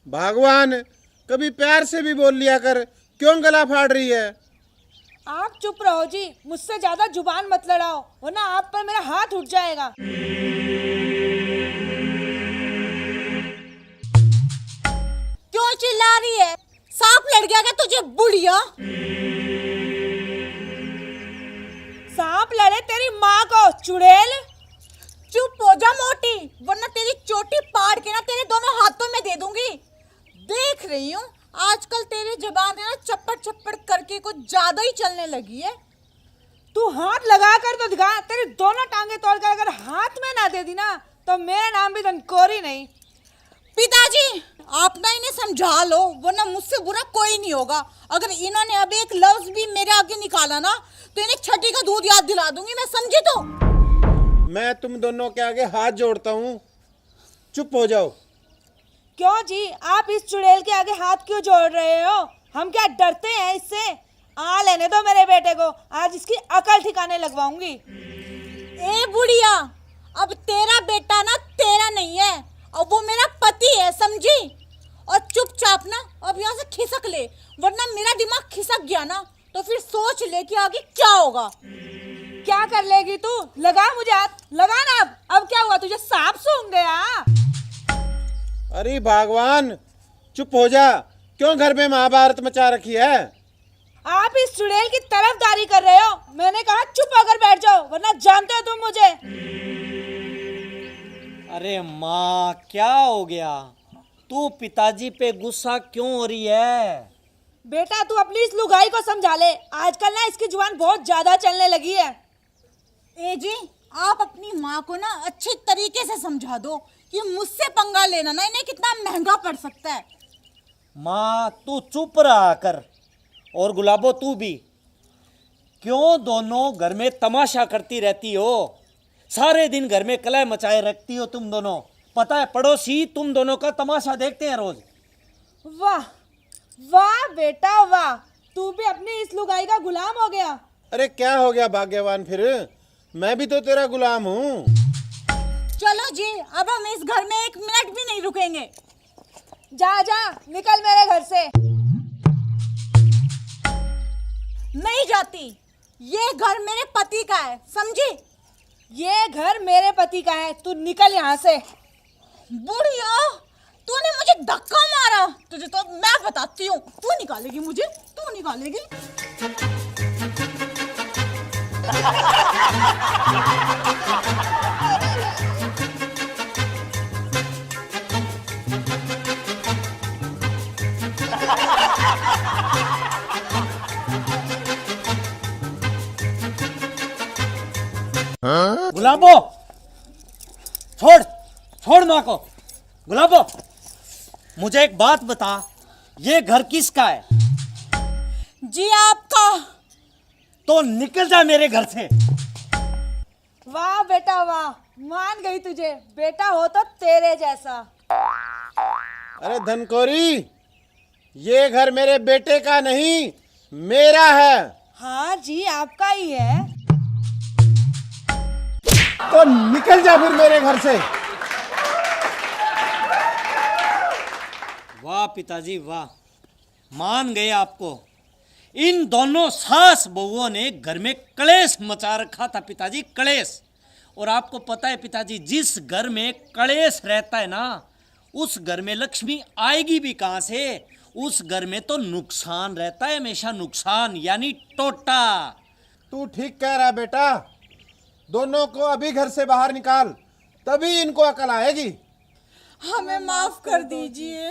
भगवान, कभी प्यार से भी बोल लिया कर, क्यों गला फाड़ रही है? आप चुप रहो जी, मुझसे ज्यादा जुबान मत लड़ाओ वरना आप पर मेरा हाथ उठ जाएगा। क्यों चिल्ला रही है? सांप लड़ गया क्या तुझे बुढ़िया? सांप लड़े तेरी माँ को चुड़ैल। चुप हो जा मोटी, वरना तेरी चोटी पाड़ के ना तेरे दोनों हाथों में दे दूंगी। देख रही हूँ आजकल तेरी जुबान है ना चप्पड़ चप्पड़ करके कुछ ज्यादा ही चलने लगी है। तू हाथ लगा कर तो दिखा, तेरी दोनों टांगे तोड़ कर अगर हाथ में ना दे दी ना तो मेरा नाम भी धनकोरी नहीं। पिताजी, आप ना इन्हें समझा लो वरना मुझसे बुरा कोई नहीं होगा। अगर इन्होंने अब एक लफ्ज भी मेरे आगे निकाला ना तो इन्हें छठी का दूध याद दिला दूंगी मैं, समझी? तो मैं तुम दोनों के आगे हाथ जोड़ता हूँ, चुप हो जाओ। क्यों जी, आप इस चुड़ैल के आगे हाथ क्यों जोड़ रहे हो? हम क्या डरते हैं इससे? आ लेने दो मेरे बेटे को, आज इसकी अकल ठिकाने लगवाऊंगी। ए बुढ़िया, अब तेरा बेटा ना तेरा नहीं है, अब वो मेरा पति है, समझी? और चुपचाप ना अब यहाँ से खिसक ले, वरना मेरा दिमाग खिसक गया ना तो फिर सोच ले कि आगे क्या होगा। क्या कर लेगी तू? लगा मुझे हाथ, लगा ना। अब क्या हुआ, तुझे सांप सूंघ गया? अरे भगवान, चुप हो जा, क्यों घर में महाभारत मचा रखी है? आप इस चुड़ैल की तरफदारी कर रहे हो। मैंने कहा चुप होकर बैठ जाओ वरना जानते हो तुम मुझे। अरे माँ, क्या हो गया? तू पिताजी पे गुस्सा क्यों हो रही है? बेटा तू अपनी इस लुगाई को समझा ले, आजकल ना इसकी जुबान बहुत ज्यादा चलने लगी है। ए जी, आप अपनी माँ को ना अच्छे तरीके से समझा दो कि मुझसे पंगा लेना ना इन्हें कितना महंगा पड़ सकता है। माँ तू चुप रहा कर, और गुलाबो तू भी। क्यों दोनों घर में तमाशा करती रहती हो? सारे दिन घर में कलह मचाए रखती हो तुम दोनों। पता है पड़ोसी तुम दोनों का तमाशा देखते हैं रोज। वाह वाह बेटा वाह, तू भी अपनी इस लुगाई का गुलाम हो गया। अरे क्या हो गया भाग्यवान, फिर मैं भी तो तेरा गुलाम हूँ। चलो जी, अब हम इस घर में एक मिनट भी नहीं रुकेंगे। जा जा निकल मेरे घर से। नहीं जाती, ये घर मेरे पति का है, समझी? ये घर मेरे पति का है, तू निकल यहाँ से। बुढ़िया, तूने मुझे धक्का मारा, तुझे तो मैं बताती हूँ। तू निकालेगी मुझे, तू निकालेगी। गुलाबो, छोड़ छोड़ माँ को। गुलाबो, मुझे एक बात बता, ये घर किसका है? जी आपका। तो निकल जा मेरे घर से। वाह बेटा वाह, मान गई तुझे, बेटा हो तो तेरे जैसा। अरे धनकोरी, ये घर मेरे बेटे का नहीं, मेरा है। हाँ जी आपका ही है। तो निकल जा फिर मेरे घर से। वाह पिताजी वाह, मान गए आपको। इन दोनों सास बहुओं ने घर में कलेश मचा रखा था पिताजी, कलेश। और आपको पता है पिताजी, जिस घर में कलेश रहता है ना, उस घर में लक्ष्मी आएगी भी कहां से? उस घर में तो नुकसान रहता है हमेशा, नुकसान यानी टोटा। तू ठीक कह रहा बेटा, दोनों को अभी घर से बाहर निकाल, तभी इनको अकल आएगी। हमें माफ कर दीजिए,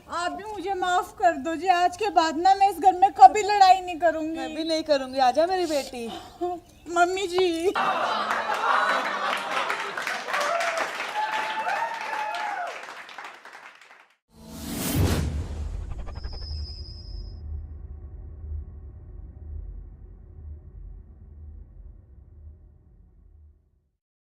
आप भी मुझे माफ कर दो जी। आज के बाद ना मैं इस घर में कभी लड़ाई नहीं करूंगी। मैं भी नहीं करूंगी, आजा मेरी बेटी। मम्मी जी।